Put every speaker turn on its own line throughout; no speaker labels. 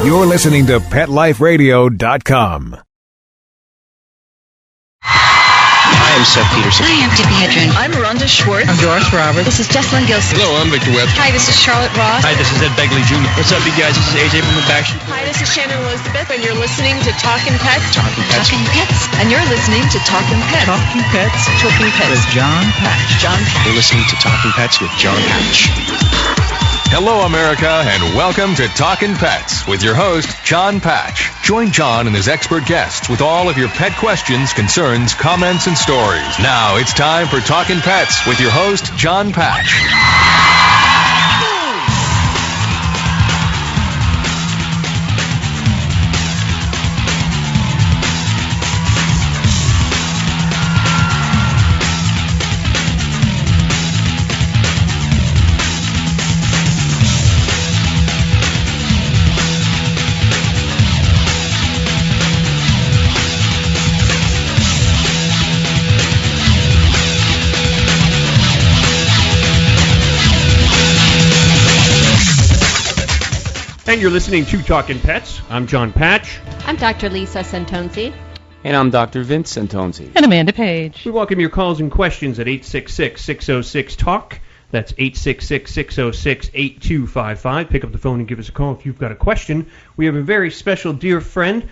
You're listening to PetLifeRadio.com.
Hi, I'm Seth Peterson.
Hi, I'm Tippi Hedren.
I'm Rhonda Schwartz.
I'm Doris Roberts.
This is Jessalyn Gilson.
Hello, I'm Victor Webb.
Hi, this is Charlotte Ross.
Hi, this is Ed Begley Jr. What's up, you guys? This is AJ from the Backstreet.
Hi, this is Shannon Elizabeth, and you're listening to Talkin Pets.
Talkin Pets.
Talkin Pets.
And you're listening to Talkin Pets.
Talkin Pets.
Talkin Pets.
With Jon Patch.
Jon Patch.
You're listening to Talkin Pets with Jon Patch.
Hello, America, and welcome to Talkin Pets with your host, Jon Patch. Join Jon and his expert guests with all of your pet questions, concerns, comments, and stories. Now it's time for Talkin Pets with your host, Jon Patch.
And you're listening to Talkin Pets. I'm Jon Patch.
I'm Dr. Lisa Santonzi.
And I'm Dr. Vince Santonzi.
And Amanda Page.
We welcome your calls and questions at 866-606-TALK. That's 866-606-8255. Pick up the phone and give us a call if you've got a question. We have a very special dear friend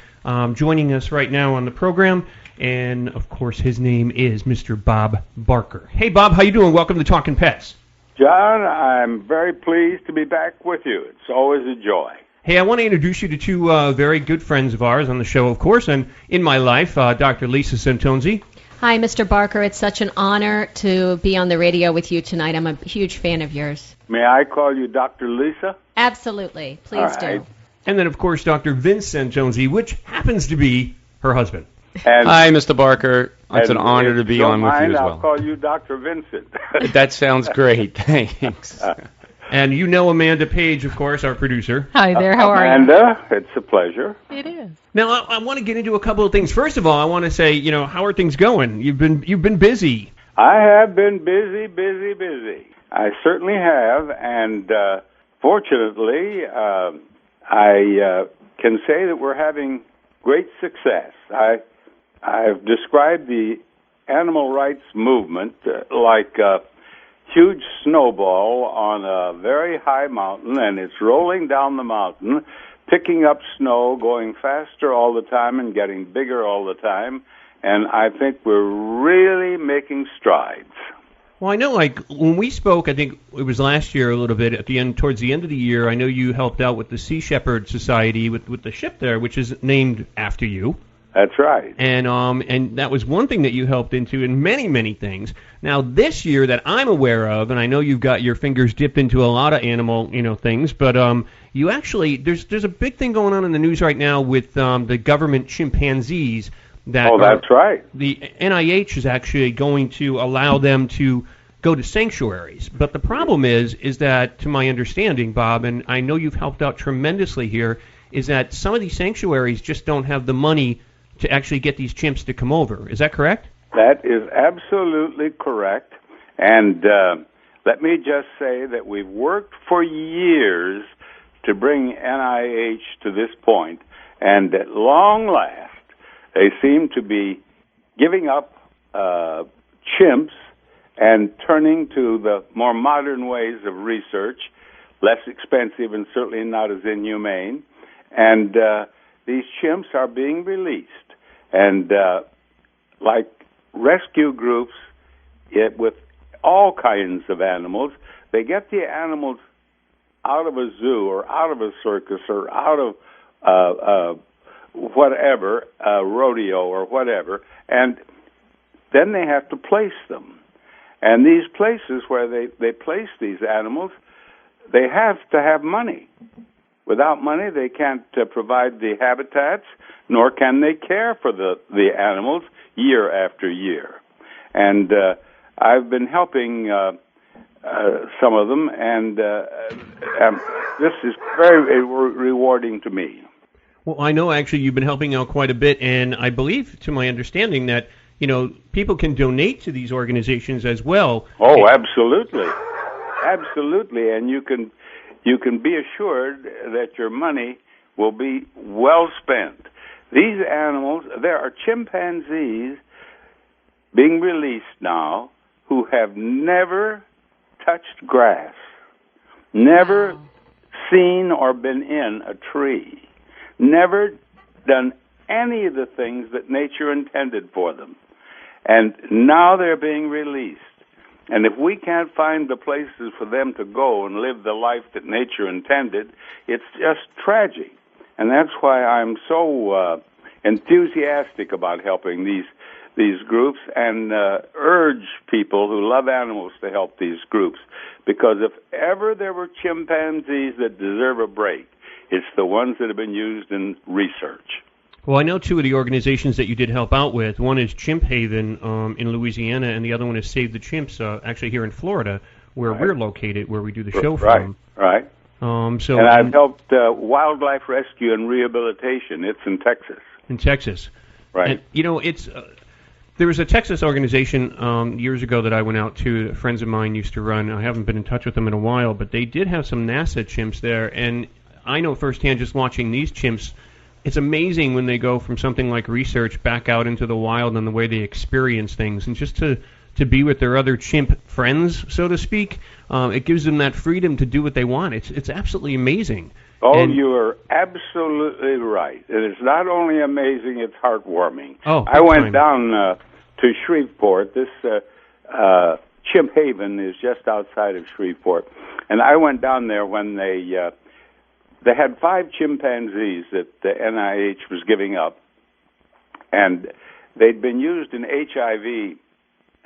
joining us right now on the program. And, of course, his name is Mr. Bob Barker. Hey, Bob, how you doing? Welcome to Talkin Pets.
John, I'm very pleased to be back with you. It's always a joy.
Hey, I want to introduce you to two very good friends of ours on the show, of course, and in my life, Dr. Lisa Santonzi.
Hi, Mr. Barker. It's such an honor to be on the radio with you tonight. I'm a huge fan of yours.
May I call you Dr. Lisa?
Absolutely. Please do.
And then, of course, Dr. Vince Santonzi, which happens to be her husband.
And
Hi, Mr. Barker. It's an honor to be on with you as
I'll
well.
call you Dr. Vincent.
That sounds great. Thanks.
And you know Amanda Page, of course, our producer.
Hi there. How are you?
Amanda, it's a pleasure.
It is.
Now, I want to get into a couple of things. First of all, I want to say, how are things going? You've been busy.
I have been busy. I certainly have, and fortunately, I can say that we're having great success. I've described the animal rights movement like a huge snowball on a very high mountain, and it's rolling down the mountain, picking up snow, going faster all the time and getting bigger all the time, and I think we're really making strides.
Well, I know, like, when we spoke, I think it was last year a little bit, towards the end of the year, I know you helped out with the Sea Shepherd Society with the ship there, which is named after you.
That's right.
And that was one thing that you helped into in many, many things. Now, this year that I'm aware of, and I know you've got your fingers dipped into a lot of animal, things, but you actually, there's a big thing going on in the news right now with the government chimpanzees.
That's right.
The NIH is actually going to allow them to go to sanctuaries. But the problem is that, to my understanding, Bob, and I know you've helped out tremendously here, is that some of these sanctuaries just don't have the money to actually get these chimps to come over. Is that correct?
That is absolutely correct. And let me just say that we've worked for years to bring NIH to this point, and at long last, they seem to be giving up chimps and turning to the more modern ways of research, less expensive and certainly not as inhumane. And these chimps are being released. And like rescue groups with all kinds of animals, they get the animals out of a zoo or out of a circus or out of whatever, rodeo or whatever, and then they have to place them. And these places where they place these animals, they have to have money. Without money, they can't provide the habitats, nor can they care for the animals year after year. And I've been helping some of them, and this is very rewarding to me.
Well, I know actually you've been helping out quite a bit, and I believe, to my understanding, that people can donate to these organizations as well.
Oh, absolutely, absolutely, and you can be assured that your money will be well spent. These animals, there are chimpanzees being released now who have never touched grass, never seen or been in a tree, never done any of the things that nature intended for them. And now they're being released. And if we can't find the places for them to go and live the life that nature intended, it's just tragic. And that's why I'm so enthusiastic about helping these groups and urge people who love animals to help these groups. Because if ever there were chimpanzees that deserve a break, it's the ones that have been used in research.
Well, I know two of the organizations that you did help out with. One is Chimp Haven in Louisiana, and the other one is Save the Chimps, actually here in Florida, where we're located, where we do the show from.
Right.
So
and I've helped wildlife rescue and rehabilitation. It's in Texas.
In Texas.
Right.
And, you know, it's there was a Texas organization years ago that I went out to, that friends of mine used to run. I haven't been in touch with them in a while, but they did have some NASA chimps there, and I know firsthand just watching these chimps, it's amazing when they go from something like research back out into the wild and the way they experience things. And just to be with their other chimp friends, so to speak, it gives them that freedom to do what they want. It's absolutely amazing.
Oh, and you are absolutely right. And it's not only amazing, it's heartwarming.
Oh,
I went down to Shreveport. This Chimp Haven is just outside of Shreveport. And I went down there when they had 5 chimpanzees that the NIH was giving up, and they'd been used in HIV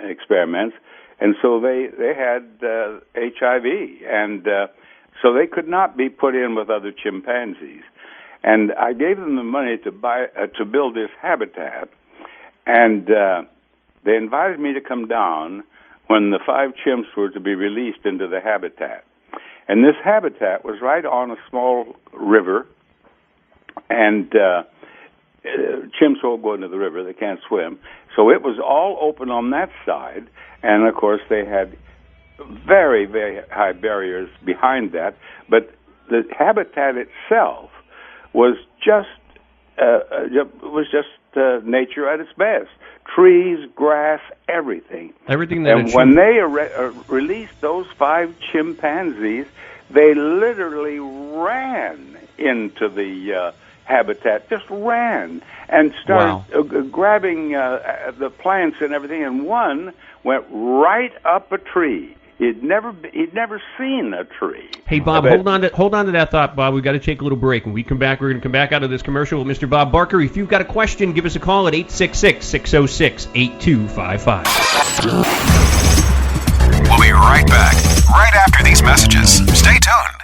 experiments, and so they had HIV, and so they could not be put in with other chimpanzees. And I gave them the money to build this habitat, and they invited me to come down when the 5 chimps were to be released into the habitat. And this habitat was right on a small river, and chimps won't go into the river. They can't swim. So it was all open on that side, and, of course, they had very, very high barriers behind that. But the habitat itself was just nature at its best. Trees, grass, everything.
Everything that.
And when they released those 5 chimpanzees, they literally ran into the habitat, just ran, and started grabbing the plants and everything. And one went right up a tree. He'd never seen a tree.
Hey, Bob, hold on to that thought, Bob. We've got to take a little break. When we come back, we're going to come back out of this commercial with Mr. Bob Barker. If you've got a question, give us a call at 866-606-8255.
We'll be right back, right after these messages. Stay tuned.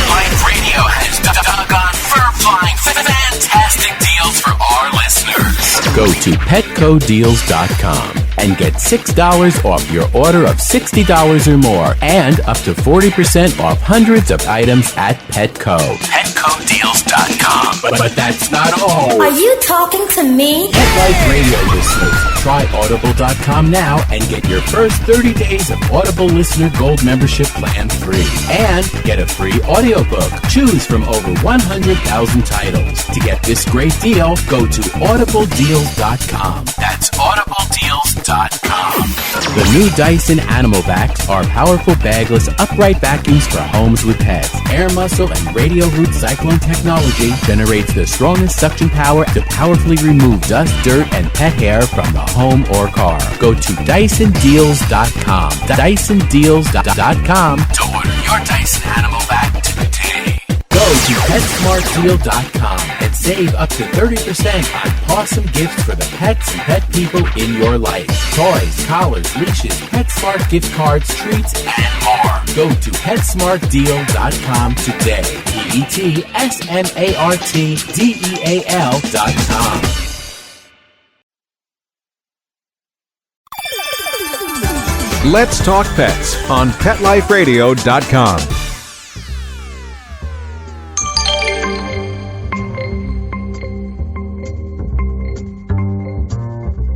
Life Radio has doggone fur-flying fantastic deals for our listeners.
Go to petcodeals.com and get $6 off your order of $60 or more, and up to 40% off hundreds of items at Petco.
Petcodeals.com.
But that's not all.
Are you talking to me?
Pet Life Radio listeners, try Audible.com now and get your first 30 days of Audible Listener Gold membership plan free. And get a free audiobook. Choose from over 100,000 titles. To get this great deal, go to audibledeals.com.
That's audibledeals.com.
The new Dyson Animal Vacs are powerful bagless upright vacuums for homes with pets. Air muscle and radio root cyclone technology generates the strongest suction power to powerfully remove dust, dirt, and pet hair from the home or car. Go to DysonDeals.com. DysonDeals.com
to order your Dyson Animal Vac today.
Go to PetSmartDeal.com and save up to 30% on awesome gifts for the pets and pet people in your life. Toys, collars, leashes, PetSmart gift cards, treats, and more. Go to PetSmartDeal.com today. PetSmartDeal.com.
Let's Talk Pets on PetLifeRadio.com.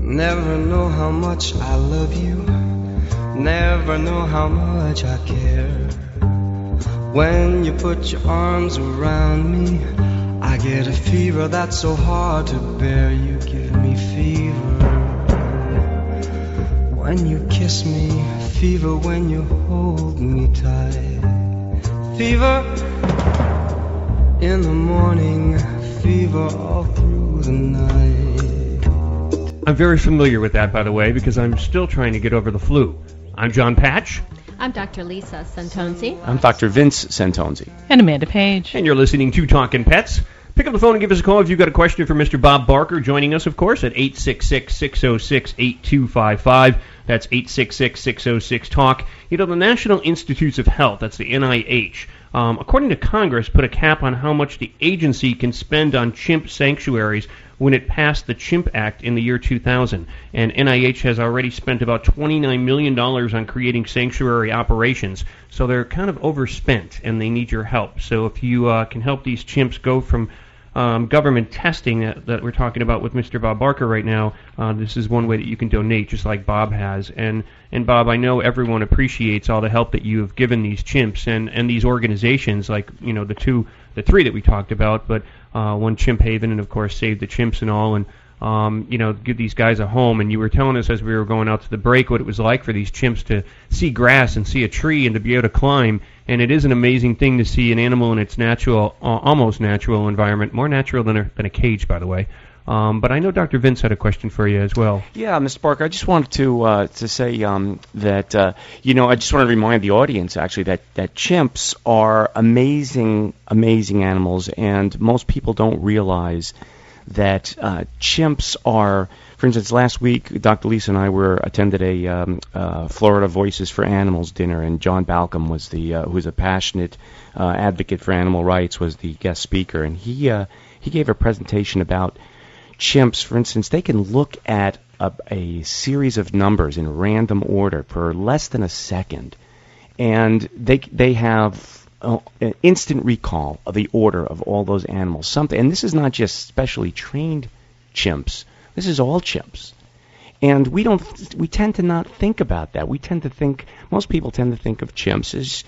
Never know how much I love you. Never know how much I care. When you put your arms around me, I get a fever that's so hard to bear. You give me fever when you kiss me, fever when you hold me tight, fever in the morning, fever all through the night.
I'm very familiar with that, by the way, because I'm still trying to get over the flu. I'm Jon Patch.
I'm Dr. Lisa Santonzi.
I'm Dr. Vince Santonzi.
And Amanda Page.
And you're listening to Talkin Pets. Pick up the phone and give us a call if you've got a question for Mr. Bob Barker, joining us, of course, at 866-606-8255. That's 866-606-TALK. You know, the National Institutes of Health, that's the NIH, according to Congress, put a cap on how much the agency can spend on chimp sanctuaries when it passed the Chimp Act in the year 2000. And NIH has already spent about $29 million on creating sanctuary operations. So they're kind of overspent, and they need your help. So if you can help these chimps go from government testing that we're talking about with Mr. Bob Barker right now, this is one way that you can donate, just like Bob has. And Bob, I know everyone appreciates all the help that you have given these chimps and these organizations, like, you know, the three that we talked about, but one Chimp Haven and, of course, Save the Chimps and all, and you know, give these guys a home. And you were telling us as we were going out to the break what it was like for these chimps to see grass and see a tree and to be able to climb. And it is an amazing thing to see an animal in its natural, almost natural environment, more natural than a cage, by the way. But I know Dr. Vince had a question for you as well.
Yeah, Mr. Barker, I just wanted to say that, you know, I just want to remind the audience, actually, that chimps are amazing, amazing animals, and most people don't realize that chimps are, for instance, last week, Dr. Lisa and I attended a Florida Voices for Animals dinner, and John Balcom was who's a passionate advocate for animal rights, was the guest speaker, and he gave a presentation about chimps. For instance, they can look at a series of numbers in random order for less than a second, and they have an instant recall of the order of all those animals. And this is not just specially trained chimps. This is all chimps. And we tend to not think about that. Most people tend to think of chimps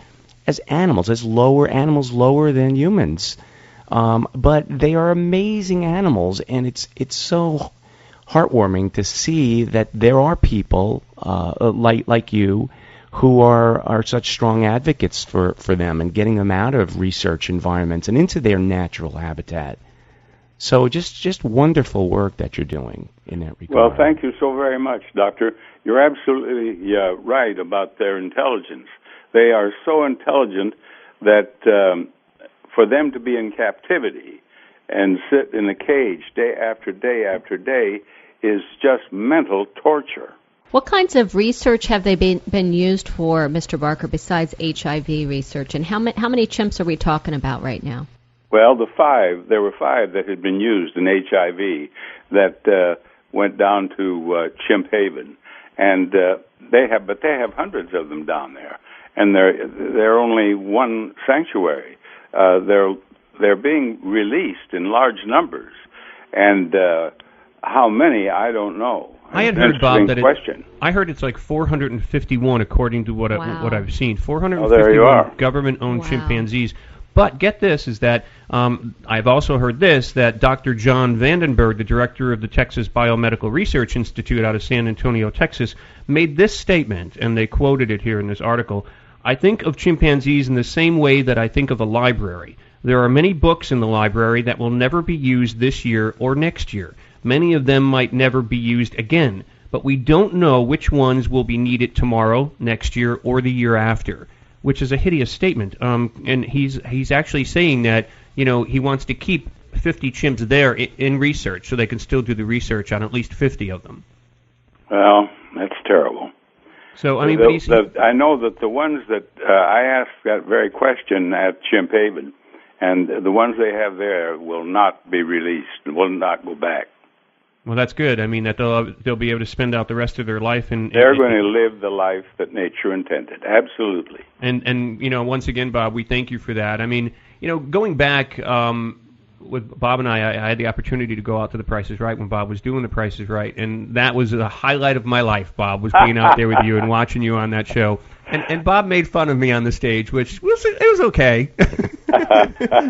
as animals, lower than humans. But they are amazing animals, and it's so heartwarming to see that there are people like you who are such strong advocates for them and getting them out of research environments and into their natural habitat. So just wonderful work that you're doing in that regard.
Well, thank you so very much, Doctor. You're absolutely right about their intelligence. They are so intelligent that for them to be in captivity and sit in a cage day after day after day is just mental torture.
What kinds of research have they been used for, Mr. Barker, besides HIV research? And how many chimps are we talking about right now?
Well, there were five that had been used in HIV that went down to Chimp Haven, and they have hundreds of them down there, and they're only one sanctuary. They're being released in large numbers, and how many I don't know.
I had heard, Bob, that I heard it's like 451 according to what I've seen. 451 government-owned chimpanzees. But get this, is that I've also heard this, that Dr. John Vandenberg, the director of the Texas Biomedical Research Institute out of San Antonio, Texas, made this statement, and they quoted it here in this article: "I think of chimpanzees in the same way that I think of a library. There are many books in the library that will never be used this year or next year. Many of them might never be used again, but we don't know which ones will be needed tomorrow, next year, or the year after," which is a hideous statement. And he's actually saying that, you know, he wants to keep 50 chimps there in research so they can still do the research on at least 50 of them.
Well, that's terrible.
So, I mean,
I know that the ones that I asked that very question at Chimp Haven, and the ones they have there will not be released, will not go back.
Well, that's good. I mean, that they'll be able to spend out the rest of their life.
They're going to live the life that nature intended. Absolutely.
And you know, once again, Bob, we thank you for that. I mean, you know, going back, with Bob and I had the opportunity to go out to The Price is Right when Bob was doing The Price is Right, and that was the highlight of my life, Bob, was being out there with you and watching you on that show. And Bob made fun of me on the stage, which was okay,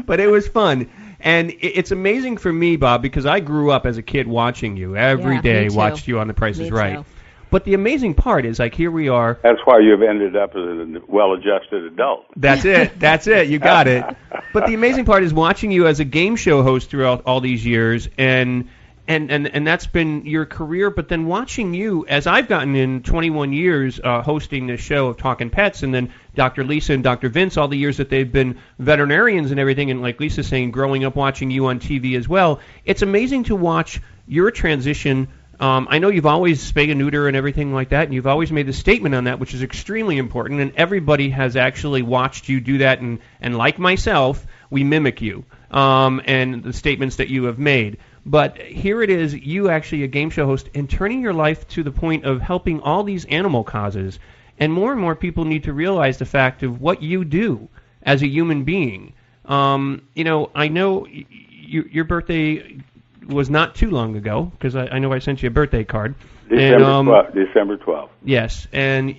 but it was fun. And it's amazing for me, Bob, because I grew up as a kid watching you every day, watched you on The Price is Right.
Too.
But the amazing part is, like, here we are.
That's why you've ended up as a well-adjusted adult.
That's it. You got it. But the amazing part is watching you as a game show host throughout all these years, and that's been your career. But then watching you, as I've gotten in 21 years hosting this show of Talkin Pets, and then Dr. Lisa and Dr. Vince, all the years that they've been veterinarians and everything, and like Lisa's saying, growing up watching you on TV as well, it's amazing to watch your transition. I know you've always spay and neuter and everything like that, and you've always made the statement on that, which is extremely important, and everybody has actually watched you do that, and like myself, we mimic you and the statements that you have made. But here it is, you actually a game show host, and turning your life to the point of helping all these animal causes, and more people need to realize the fact of what you do as a human being. I know your birthday was not too long ago, because I know I sent you a birthday card.
December 12th.
Yes, and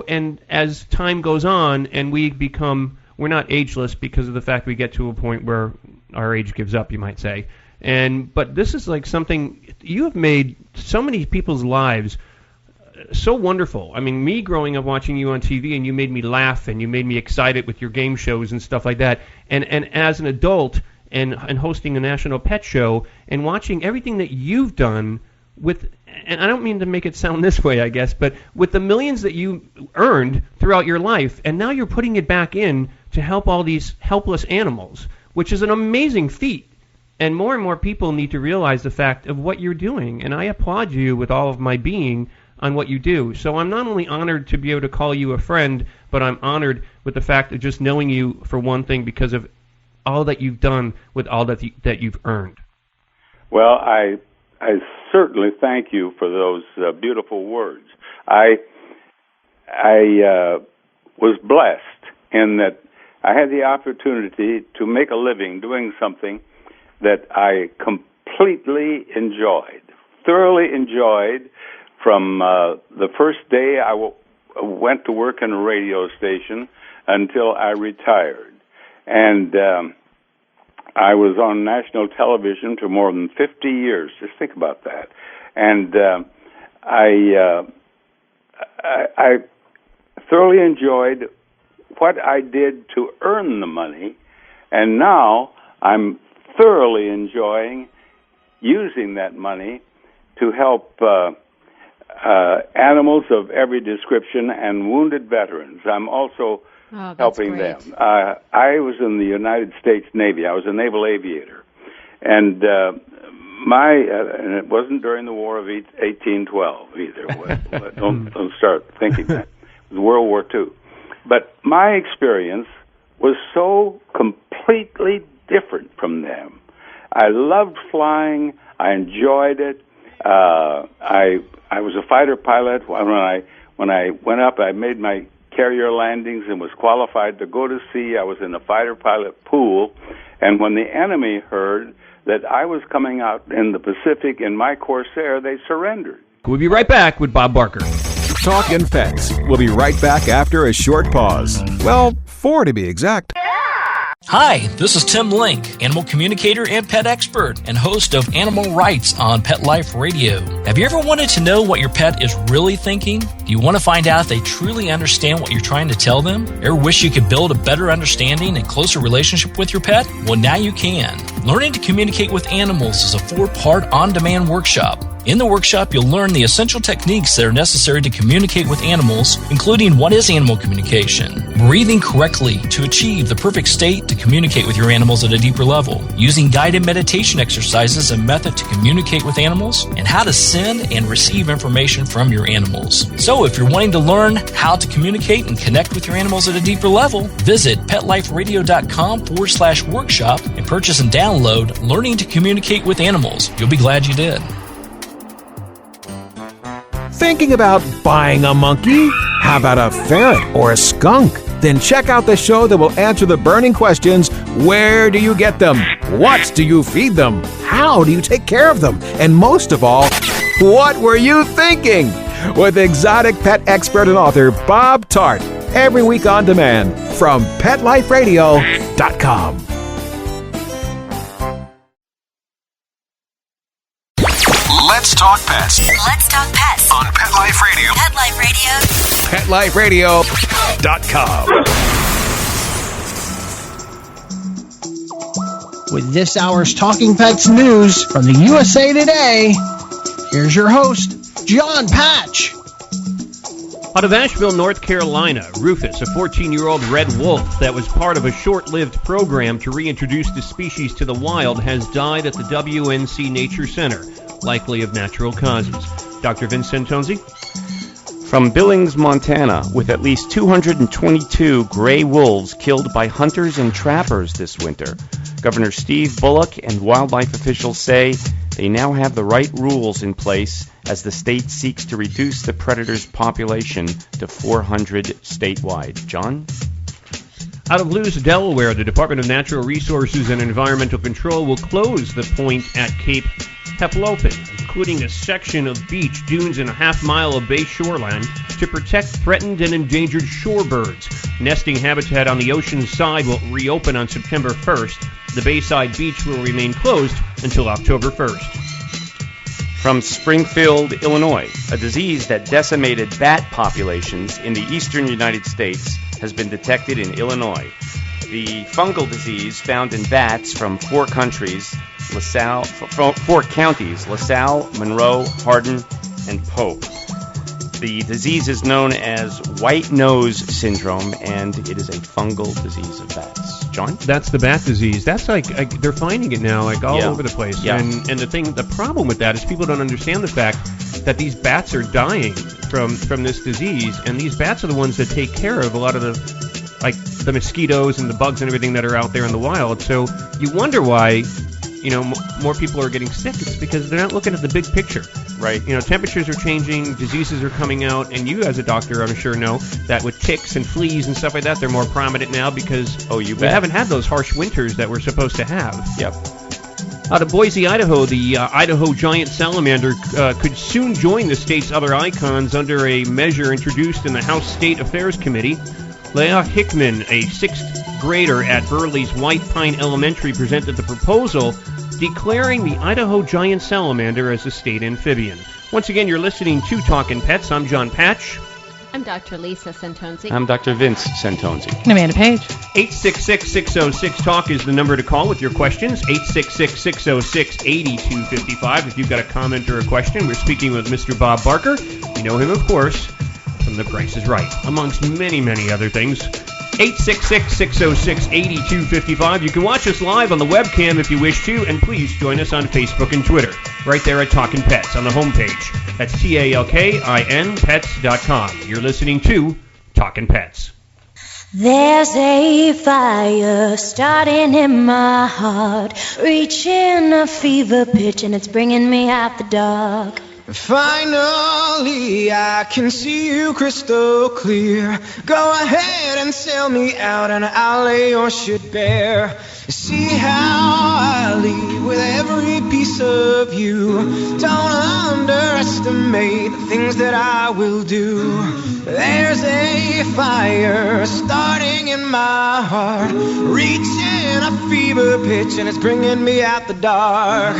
and as time goes on, and we're not ageless because of the fact we get to a point where our age gives up, you might say. But this is like something you have made so many people's lives so wonderful. I mean, me growing up watching you on TV, and you made me laugh, and you made me excited with your game shows and stuff like that. And as an adult, and hosting a national pet show, and watching everything that you've done with, and I don't mean to make it sound this way, I guess, but with the millions that you earned throughout your life, and now you're putting it back in to help all these helpless animals, which is an amazing feat. And more people need to realize the fact of what you're doing, and I applaud you with all of my being on what you do. So I'm not only honored to be able to call you a friend, but I'm honored with the fact of just knowing you, for one thing, because of all that you've done with all that you've earned.
Well, I certainly thank you for those beautiful words. I was blessed in that I had the opportunity to make a living doing something that I completely enjoyed, thoroughly enjoyed, from the first day I went to work in a radio station until I retired. And I was on national television for more than 50 years. Just think about that. And I thoroughly enjoyed what I did to earn the money, and now I'm thoroughly enjoying using that money to help animals of every description and wounded veterans. I'm also helping them. I was in the United States Navy. I was a naval aviator, and and it wasn't during the War of 1812 either. Don't start thinking that. It was World War II. But my experience was so completely different from them. I loved flying. I enjoyed it. I was a fighter pilot. When I went up, I made my carrier landings and was qualified to go to sea. I was in a fighter pilot pool, and when the enemy heard that I was coming out in the Pacific in my Corsair, they surrendered.
We'll be right back with Bob Barker.
Talkin Pets. We'll be right back after a short pause. Well, 4 to be exact.
Hi, this is Tim Link, animal communicator and pet expert and host of Animal Rights on Pet Life Radio. Have you ever wanted to know what your pet is really thinking? Do you want to find out if they truly understand what you're trying to tell them? Ever wish you could build a better understanding and closer relationship with your pet? Well, now you can. Learning to communicate with animals is a 4-part on-demand workshop. In the workshop, you'll learn the essential techniques that are necessary to communicate with animals, including what is animal communication, breathing correctly to achieve the perfect state to communicate with your animals at a deeper level, using guided meditation exercises and method to communicate with animals, and how to send and receive information from your animals. So if you're wanting to learn how to communicate and connect with your animals at a deeper level, visit PetLifeRadio.com/workshop and purchase and download Learning to Communicate with Animals. You'll be glad you did.
Thinking about buying a monkey? How about a ferret or a skunk? Then check out the show that will answer the burning questions: where do you get them? What do you feed them? How do you take care of them? And most of all, what were you thinking? With exotic pet expert and author Bob Tart. Every week on demand from PetLifeRadio.com.
Let's talk pets
Let's talk pets
on Pet Life Radio.
Pet Life Radio.
PetLifeRadio.com.
With this hour's Talking Pets news from the USA Today, here's your host, Jon Patch.
Out of Asheville, North Carolina, Rufus, a 14-year-old red wolf that was part of a short-lived program to reintroduce the species to the wild, has died at the WNC Nature Center, likely of natural causes. Dr. Vince Santonzi?
From Billings, Montana, with at least 222 gray wolves killed by hunters and trappers this winter. Governor Steve Bullock and wildlife officials say they now have the right rules in place as the state seeks to reduce the predator's population to 400 statewide. John?
Out of Lewes, Delaware, the Department of Natural Resources and Environmental Control will close the point at Cape Teplopen, including a section of beach, dunes, and a half-mile of bay shoreline to protect threatened and endangered shorebirds. Nesting habitat on the ocean side will reopen on September 1st. The Bayside Beach will remain closed until October 1st.
From Springfield, Illinois, a disease that decimated bat populations in the eastern United States has been detected in Illinois. The fungal disease found in bats from four counties, LaSalle, Monroe, Hardin, and Pope. The disease is known as white nose syndrome, and it is a fungal disease of bats. John?
That's the bat disease. That's like they're finding it now, like all over the place.
Yeah.
And the problem with that is people don't understand the fact that these bats are dying from this disease, and these bats are the ones that take care of a lot of the mosquitoes and the bugs and everything that are out there in the wild. So you wonder why, more people are getting sick. It's because they're not looking at the big picture.
Right.
Temperatures are changing, diseases are coming out, and you as a doctor, I'm sure, know that with ticks and fleas and stuff like that, they're more prominent now because we haven't had those harsh winters that we're supposed to have.
Yep.
Out of Boise, Idaho, the Idaho giant salamander could soon join the state's other icons under a measure introduced in the House State Affairs Committee. Leah Hickman, a sixth grader at Burley's White Pine Elementary, presented the proposal declaring the Idaho giant salamander as a state amphibian. Once again, you're listening to Talkin' Pets. I'm Jon Patch.
I'm Dr. Lisa Santonzi.
I'm Dr. Vince Santonzi.
And Amanda Page.
866-606-TALK is the number to call with your questions. 866-606-8255. If you've got a comment or a question, we're speaking with Mr. Bob Barker. You know him, of course, from The Price is Right, amongst many, many other things. 866-606-8255. You can watch us live on the webcam if you wish to, and please join us on Facebook and Twitter, right there at Talkin' Pets on the homepage. That's TALKIN Pets.com. You're listening to Talkin' Pets.
There's a fire starting in my heart, reaching a fever pitch, and it's bringing me out the dark.
Finally, I can see you crystal clear. Go ahead and sell me out, and I'll lay your shit bare. See how I leave with every piece of you. Don't underestimate the things that I will do. There's a fire starting in my heart, reaching a fever pitch, and it's bringing me out the dark.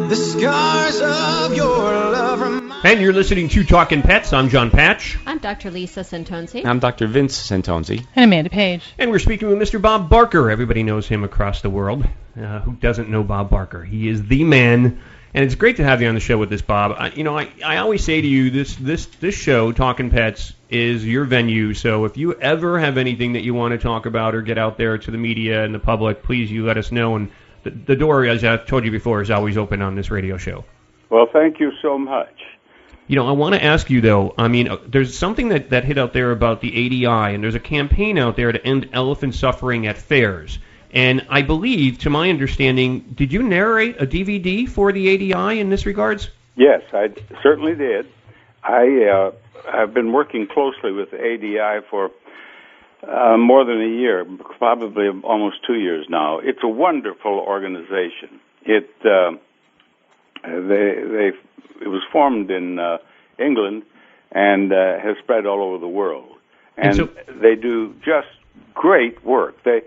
The scars of your love remind.
And you're listening to Talkin' Pets. I'm Jon Patch.
I'm Dr. Lisa Santonzi.
I'm Dr. Vince Santonzi.
And Amanda Page.
And we're speaking with Mr. Bob Barker. Everybody knows him across the world. Who doesn't know Bob Barker? He is the man. And it's great to have you on the show with this, Bob. I always say to you, this show, Talkin' Pets, is your venue. So if you ever have anything that you want to talk about or get out there to the media and the public, please you let us know. And the door, as I've told you before, is always open on this radio show.
Well, thank you so much.
I want to ask you, though, there's something that hit out there about the ADI, and there's a campaign out there to end elephant suffering at fairs. And I believe, to my understanding, did you narrate a DVD for the ADI in this regards?
Yes, I certainly did. I I've been working closely with ADI for more than a year, probably almost 2 years now. It's a wonderful organization. It was formed in England and has spread all over the world. And so they do just great work. They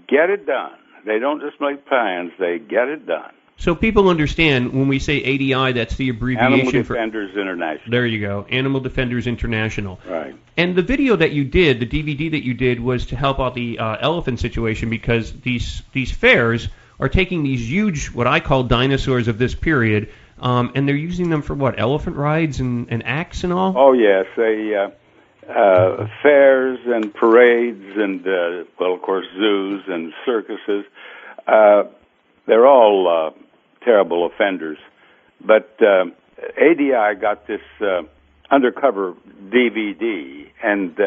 get it done. They don't just make plans, they get it done.
So people understand when we say ADI, that's the abbreviation
Animal Defenders International.
There you go, Animal Defenders International.
Right.
And the video that you did, the DVD that you did, was to help out the elephant situation because these fairs are taking these huge, what I call dinosaurs of this period, and they're using them for what, elephant rides and acts and all?
Oh, yes. Fairs and parades and, well, of course, zoos and circuses. They're all terrible offenders. But ADI got this undercover DVD and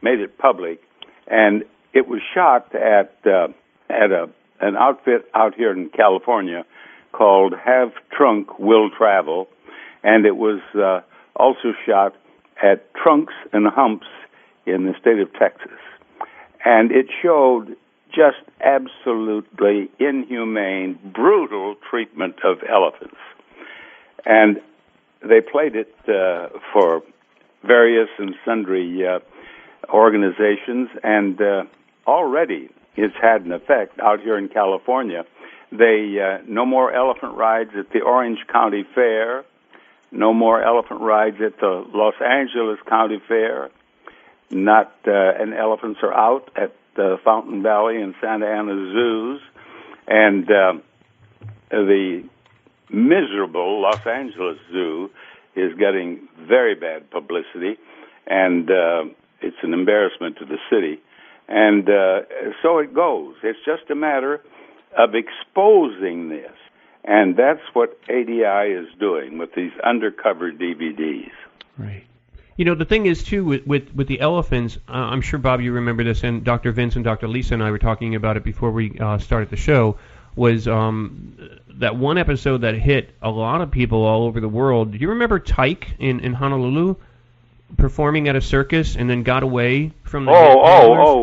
made it public, and it was shot at an outfit out here in California called Have Trunk Will Travel, and it was also shot at Trunks and Humps in the state of Texas. And it showed just absolutely inhumane, brutal treatment of elephants. And they played it for various and sundry organizations, and already it's had an effect out here in California. No more elephant rides at the Orange County Fair, no more elephant rides at the Los Angeles County Fair, and elephants are out at the Fountain Valley and Santa Ana zoos, and the miserable Los Angeles Zoo is getting very bad publicity, and it's an embarrassment to the city. And so it goes. It's just a matter of exposing this. And that's what ADI is doing with these undercover DVDs.
Right. You know, the thing is, too, with the elephants, I'm sure, Bob, you remember this, and Dr. Vince and Dr. Lisa and I were talking about it before we started the show, was that one episode that hit a lot of people all over the world. Do you remember Tyke in Honolulu performing at a circus and then got away from the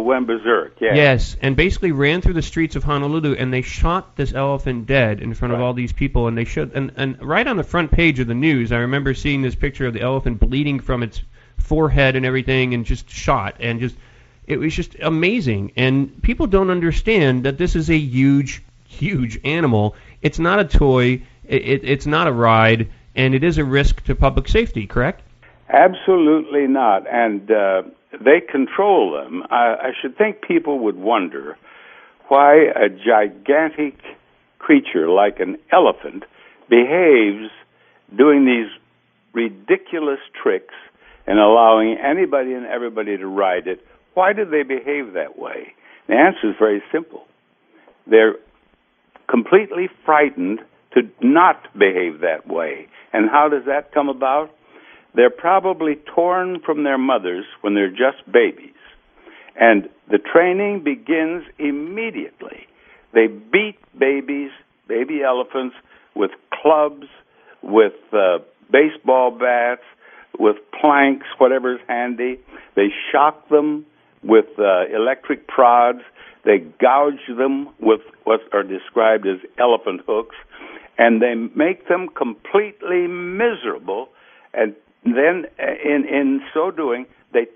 went berserk, yeah.
Yes, and basically ran through the streets of Honolulu, and they shot this elephant dead in front of all these people, and they showed, and right on the front page of the news, I remember seeing this picture of the elephant bleeding from its forehead and everything, and just shot, and just, it was just amazing, and people don't understand that this is a huge, huge animal. It's not a toy, it's not a ride, and it is a risk to public safety, correct?
Absolutely not, and they control them. I should think people would wonder why a gigantic creature like an elephant behaves doing these ridiculous tricks and allowing anybody and everybody to ride it. Why do they behave that way? The answer is very simple. They're completely frightened to not behave that way. And how does that come about? They're probably torn from their mothers when they're just babies. And the training begins immediately. They beat baby elephants with clubs, with baseball bats, with planks, whatever's handy. They shock them with electric prods. They gouge them with what are described as elephant hooks. And they make them completely miserable. And then, in so doing, they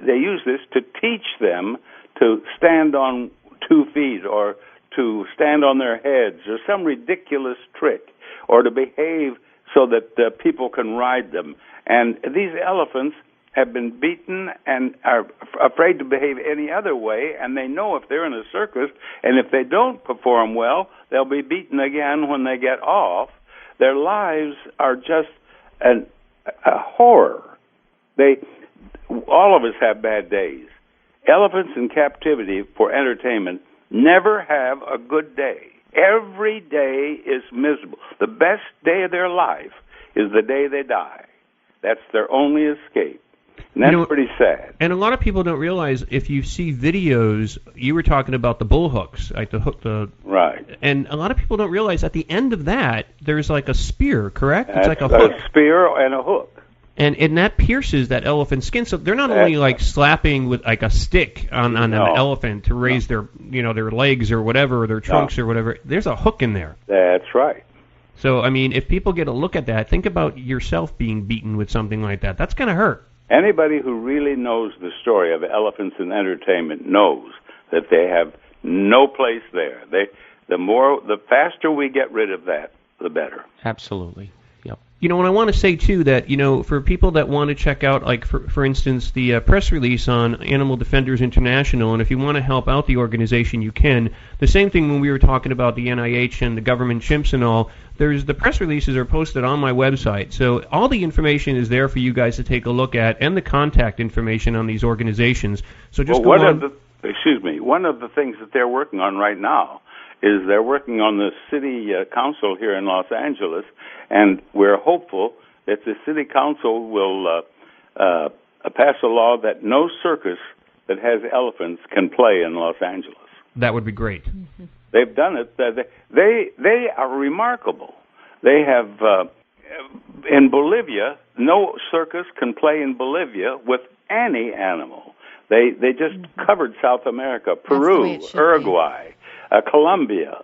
use this to teach them to stand on 2 feet or to stand on their heads or some ridiculous trick or to behave so that people can ride them. And these elephants have been beaten and are afraid to behave any other way, and they know if they're in a circus and if they don't perform well, they'll be beaten again when they get off. Their lives are just a horror. All of us have bad days. Elephants in captivity for entertainment never have a good day. Every day is miserable. The best day of their life is the day they die. That's their only escape. And that's pretty sad.
And a lot of people don't realize, if you see videos, you were talking about the bull hooks, like the hook,
right.
And a lot of people don't realize at the end of that there's like a spear, correct? It's like a
hook. A spear and a hook.
And that pierces that elephant's skin. So they're not only like slapping with like a stick on an elephant to raise their their legs or whatever, or their trunks or whatever. There's a hook in there.
That's right.
So, I mean, if people get a look at that, think about yourself being beaten with something like that. That's going to hurt.
Anybody who really knows the story of elephants in entertainment knows that they have no place there. The faster we get rid of that, the better.
Absolutely. And I want to say, too, that, for people that want to check out, like, for instance, the press release on Animal Defenders International, and if you want to help out the organization, you can. The same thing when we were talking about the NIH and the government chimps and all, the press releases are posted on my website. So all the information is there for you guys to take a look at, and the contact information on these organizations. So just
one of the things that they're working on right now is they're working on the city council here in Los Angeles, and we're hopeful that the city council will pass a law that no circus that has elephants can play in Los Angeles.
That would be great.
Mm-hmm.
They've done it. They are remarkable. They have in Bolivia, no circus can play in Bolivia with any animal. They just covered South America, Peru, Uruguay, Colombia.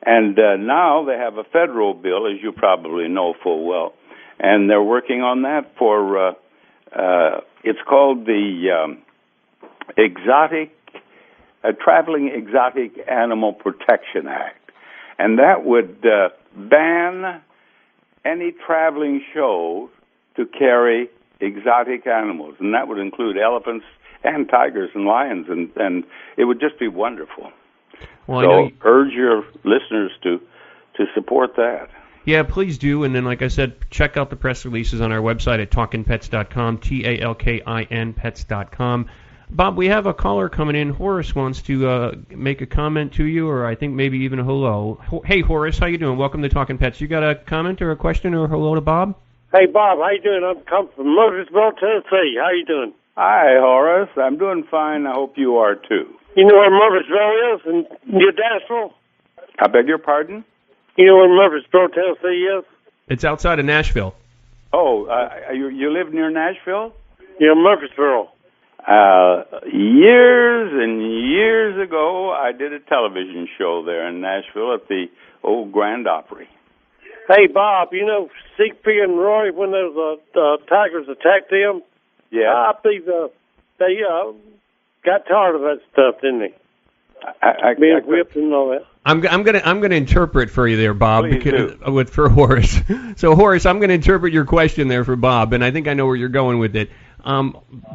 And now they have a federal bill, as you probably know full well, and they're working on that for, it's called the Traveling Exotic Animal Protection Act. And that would ban any traveling show to carry exotic animals, and that would include elephants and tigers and lions, and it would just be wonderful.
Well,
so urge your listeners to support that.
Yeah, please do. And then, like I said, check out the press releases on our website at talkinpets.com, TALKIN pets.com. Bob, we have a caller coming in. Horace wants to make a comment to you, or I think maybe even a hello. Hey, Horace, how you doing? Welcome to Talkin' Pets. You got a comment or a question or a hello to Bob?
Hey, Bob, how you doing? I'm coming from Murfreesboro, Tennessee. How you doing?
Hi, Horace. I'm doing fine. I hope you are, too.
You know where Murfreesboro is in New Nashville?
I beg your pardon?
You know where Murfreesboro, Tennessee is?
It's outside of Nashville.
Oh, you live near Nashville?
Yeah, Murfreesboro.
Years and years ago, I did a television show there in Nashville at the old Grand Opry.
Hey, Bob, you know Siegfried and Roy, when those tigers attacked them?
Yeah.
I believe they got tired of that stuff, didn't they? Being whipped and all that.
I'm gonna interpret for you there, Bob,
Please
for Horace. So Horace, I'm gonna interpret your question there for Bob, and I think I know where you're going with it.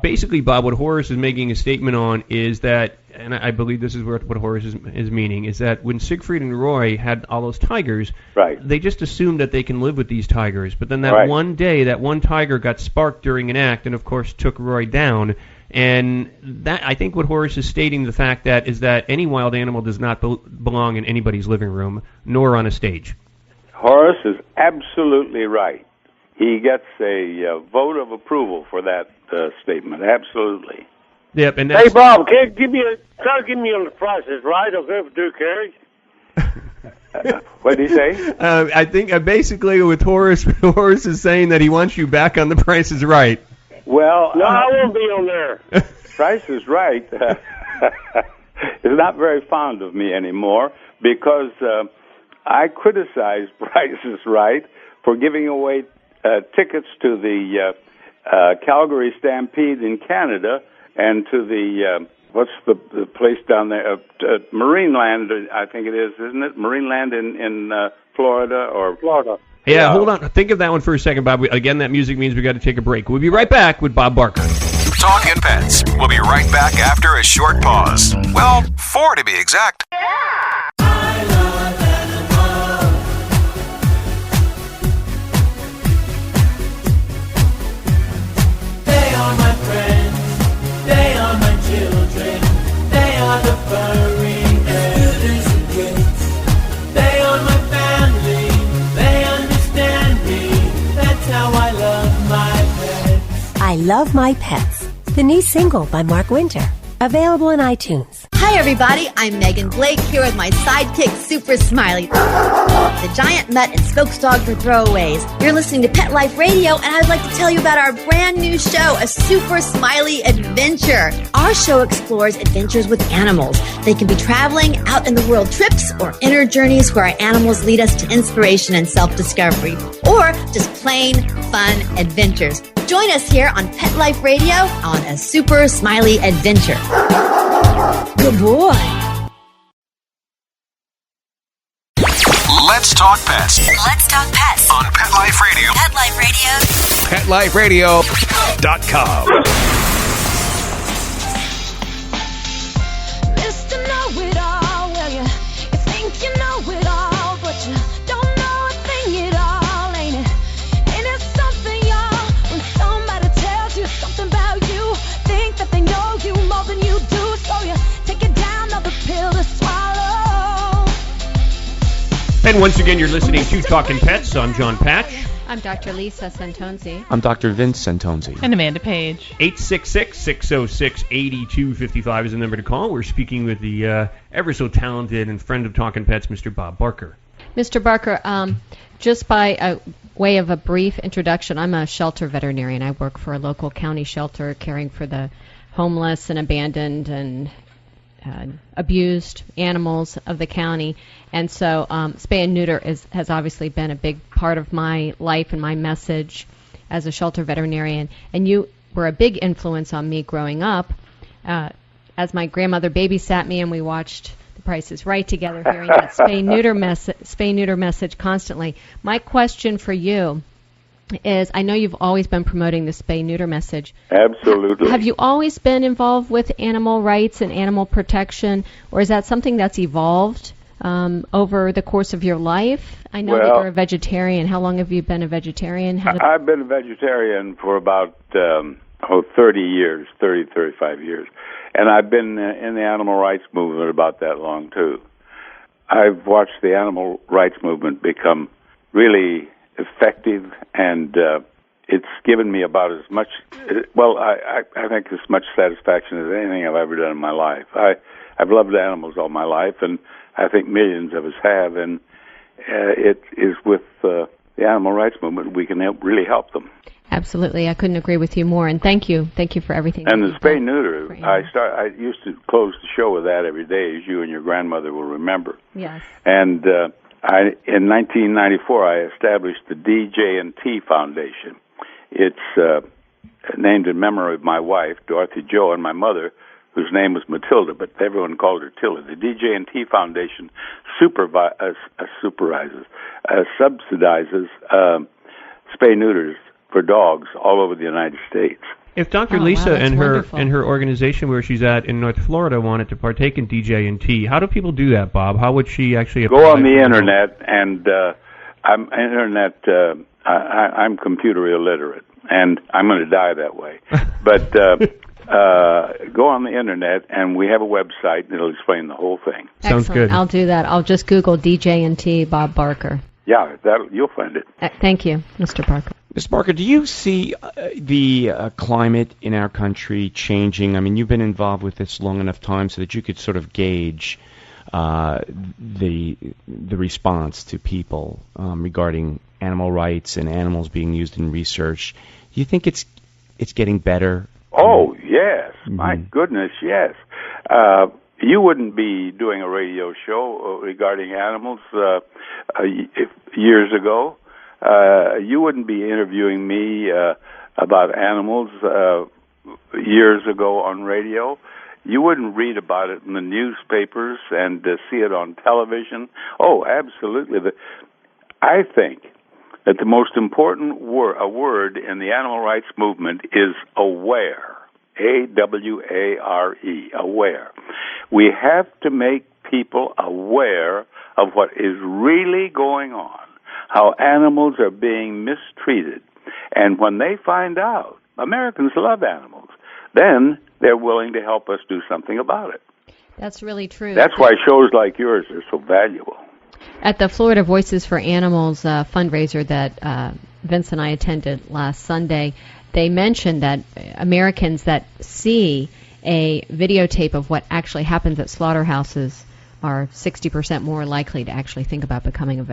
Basically, Bob, what Horace is making a statement on is that, and I believe this is what Horace is meaning, is that when Siegfried and Roy had all those tigers,
right,
they just assumed that they can live with these tigers. But then that one day, that one tiger got sparked during an act and, of course, took Roy down. And that, I think what Horace is stating, the fact that is that any wild animal does not belong in anybody's living room, nor on a stage.
Horace is absolutely right. He gets a vote of approval for that statement. Absolutely.
Yep. And
hey, Bob, try to give me on the prices, right? I'll go for Duke Harry.
What did he say?
I think basically with Horace is saying that he wants you back on The Price is Right.
Well,
no, I won't be on there.
Price is Right is not very fond of me anymore because I criticized Price is Right for giving away tickets to the Calgary Stampede in Canada and to the what's the place down there? Marineland, I think it is, isn't it? Marineland in Florida or
Florida.
Yeah, hold on. Think of that one for a second, Bob. Again, that music means we got to take a break. We'll be right back with Bob Barker.
Talkin' Pets. We'll be right back after a short pause. Well, 4 to be exact.
They are my friends. They are my children. They are the furry elders and kids. They are my family. They understand me. That's how I love my pets.
I Love My Pets, the new single by Mark Winter. Available in iTunes.
Hi, everybody. I'm Megan Blake here with my sidekick, Super Smiley, the giant mutt and spokes dog for throwaways. You're listening to Pet Life Radio, and I'd like to tell you about our brand new show, A Super Smiley Adventure. Our show explores adventures with animals. They can be traveling, out in the world trips, or inner journeys where our animals lead us to inspiration and self-discovery, or just plain fun adventures. Join us here on Pet Life Radio on A Super Smiley Adventure. Good boy.
Let's talk pets.
Let's talk pets
On Pet Life Radio.
Pet Life
PetLifeRadio.com.
Radio.
Mr. Know-it-all, well, you think you know it all, but you don't know a thing at all, ain't it? Ain't it something, y'all, when somebody tells you something about you, think that they know you more than you do, so you take it down, another pill to swallow.
And once again, you're listening to Talkin Pets. I'm Jon Patch.
I'm Dr. Lisa Santonzi.
I'm Dr. Vince Santonzi.
And Amanda Page.
866-606-8255 is the number to call. We're speaking with the ever so talented and friend of Talkin Pets, Mr. Bob Barker.
Mr. Barker, just by way of a brief introduction, I'm a shelter veterinarian. I work for a local county shelter caring for the homeless and abandoned and abused animals of the county. And so spay and neuter has obviously been a big part of my life and my message as a shelter veterinarian. And you were a big influence on me growing up. As my grandmother babysat me and we watched The Price is Right together, hearing that spay-neuter message constantly. My question for you is, I know you've always been promoting the spay-neuter message.
Absolutely.
Have you always been involved with animal rights and animal protection, or is that something that's evolved over the course of your life? I know that you're a vegetarian. How long have you been a vegetarian?
I've been a vegetarian for about 35 years. And I've been in the animal rights movement about that long, too. I've watched the animal rights movement become really effective, and it's given me about as much, I think as much satisfaction as anything I've ever done in my life. I've loved animals all my life, and I think millions of us have, and it is with the animal rights movement we can really help them.
Absolutely. I couldn't agree with you more, and thank you for everything.
And the spay-neuter, I used to close the show with that every day, as you and your grandmother will remember.
Yes.
And in 1994, I established the DJ&T Foundation. It's named in memory of my wife, Dorothy Jo, and my mother, whose name was Matilda, but everyone called her Tilda. The DJ&T Foundation subsidizes spay-neuters for dogs all over the United States.
If Dr. Lisa and her organization where she's at in North Florida wanted to partake in DJ&T, how do people do that, Bob? How would she actually apply?
Go on the internet, and I'm computer illiterate, and I'm going to die that way. But go on the internet, and we have a website, and it'll explain the whole thing.
Sounds good.
I'll do that. I'll just Google DJ&T Bob Barker.
Yeah, you'll find it.
Thank you, Mr. Barker.
Mr. Barker, do you see the climate in our country changing? I mean, you've been involved with this long enough time so that you could sort of gauge the response to people regarding animal rights and animals being used in research. Do you think it's getting better?
Oh, yes. Mm-hmm. My goodness, yes. You wouldn't be doing a radio show regarding animals years ago. You wouldn't be interviewing me about animals years ago on radio. You wouldn't read about it in the newspapers and see it on television. Oh, absolutely. I think that the most important word in the animal rights movement is aware. AWARE, aware. We have to make people aware of what is really going on, how animals are being mistreated. And when they find out, Americans love animals, then they're willing to help us do something about it.
That's really true.
That's why shows like yours are so valuable.
At the Florida Voices for Animals fundraiser that Vince and I attended last Sunday, they mentioned that Americans that see a videotape of what actually happens at slaughterhouses, are 60% more likely to actually think about becoming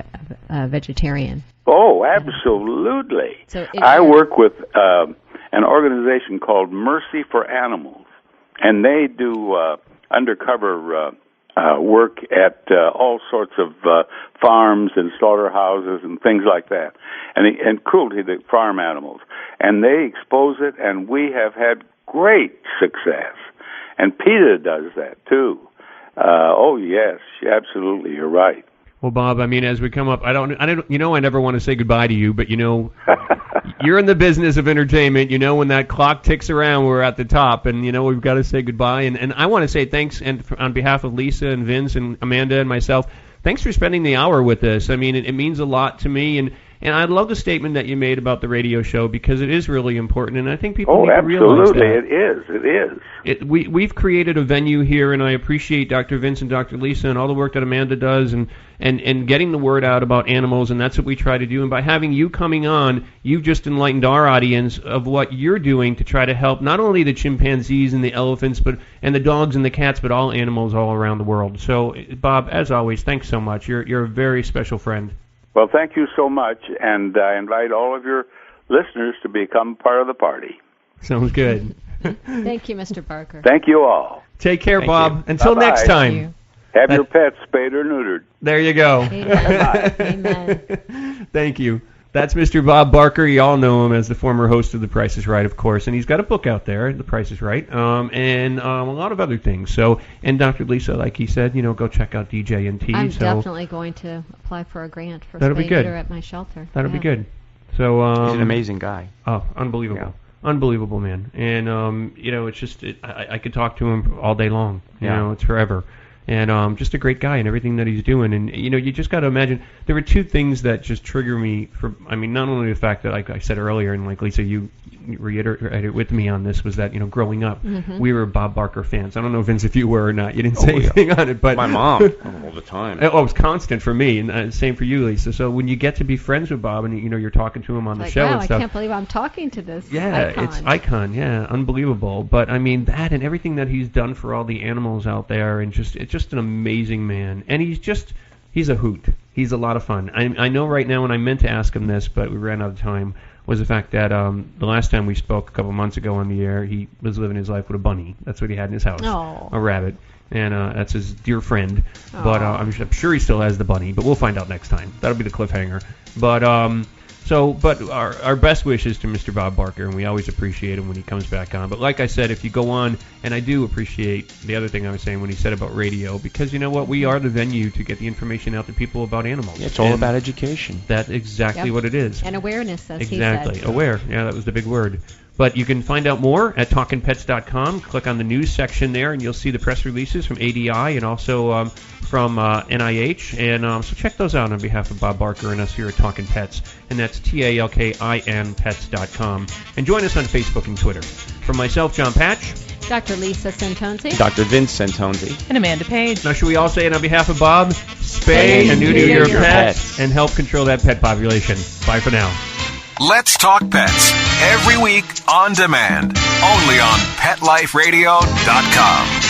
a vegetarian.
Oh, absolutely.
So
I work with an organization called Mercy for Animals, and they do undercover work at all sorts of farms and slaughterhouses and things like that, and cruelty to farm animals. And they expose it, and we have had great success. And PETA does that, too. Oh, yes, absolutely, you're right.
Well, Bob, I mean, as we come up, I never want to say goodbye to you, but you're in the business of entertainment. When that clock ticks around, we're at the top, and we've got to say goodbye. And I want to say thanks, and on behalf of Lisa and Vince and Amanda and myself, thanks for spending the hour with us. I mean, it means a lot to me, and I love the statement that you made about the radio show, because it is really important, and I think people need to realize that.
Oh, absolutely, it is.
We've created a venue here, and I appreciate Dr. Vince and Dr. Lisa and all the work that Amanda does, and getting the word out about animals, and that's what we try to do. And by having you coming on, you've just enlightened our audience of what you're doing to try to help not only the chimpanzees and the elephants, and the dogs and the cats, but all animals all around the world. So, Bob, as always, thanks so much. You're a very special friend.
Well, thank you so much, and I invite all of your listeners to become part of the party.
Sounds good.
Thank you, Mr. Barker.
Thank you all.
Take care,
Thank
Bob.
you.
Until
Bye-bye.
next time.
Have your pets spayed or neutered.
There you go.
Amen.
Thank you. That's Mr. Bob Barker. You all know him as the former host of The Price is Right, of course, and he's got a book out there, The Price is Right, and a lot of other things. So, and Dr. Lisa, like he said, go check out DJ&T.
I'm definitely going to apply for a grant for
that'll be good.
spay-neuter at my shelter.
That'll be good. So
he's an amazing guy.
Oh, unbelievable. Yeah. Unbelievable, man. And, it's just, I could talk to him all day long. It's forever. And just a great guy and everything that he's doing. And, you just got to imagine, there were two things that just trigger me not only the fact that, like I said earlier, and like Lisa, you reiterated with me on this, was that, growing up, we were Bob Barker fans. I don't know, Vince, if you were or not. You didn't say anything on it, but
my mom, all the time.
Oh, it was constant for me, and same for you, Lisa. So when you get to be friends with Bob, and, you're talking to him on the show and stuff.
I can't believe I'm talking to this
icon. It's icon, unbelievable. But, that and everything that he's done for all the animals out there, and it's just an amazing man. And he's a hoot. He's a lot of fun. I know right now, and I meant to ask him this, but we ran out of time, was the fact that the last time we spoke a couple months ago on the air, he was living his life with a bunny. That's what he had in his house, a rabbit. And that's his dear friend. Aww. But I'm sure he still has the bunny, but we'll find out next time. That'll be the cliffhanger. But our best wishes to Mr. Bob Barker, and we always appreciate him when he comes back on. But like I said, if you go on, and I do appreciate the other thing I was saying when he said about radio, because you know what? We are the venue to get the information out to people about animals.
Yeah, it's all about education.
That's exactly what it is.
And awareness, as
exactly.
he said.
Aware. Yeah, that was the big word. But you can find out more at talkinpets.com. Click on the news section there, and you'll see the press releases from ADI and also from NIH. And so check those out on behalf of Bob Barker and us here at Talkin Pets. And that's TALKIN Pets.com. And join us on Facebook and Twitter. From myself, Jon Patch.
Dr. Lisa Santonzi.
Dr. Vince Santonzi.
And Amanda Page.
Now, should we all say it on behalf of Bob? Spay and neuter your pets and help control that pet population. Bye for now.
Let's Talk Pets, every week on demand, only on PetLifeRadio.com.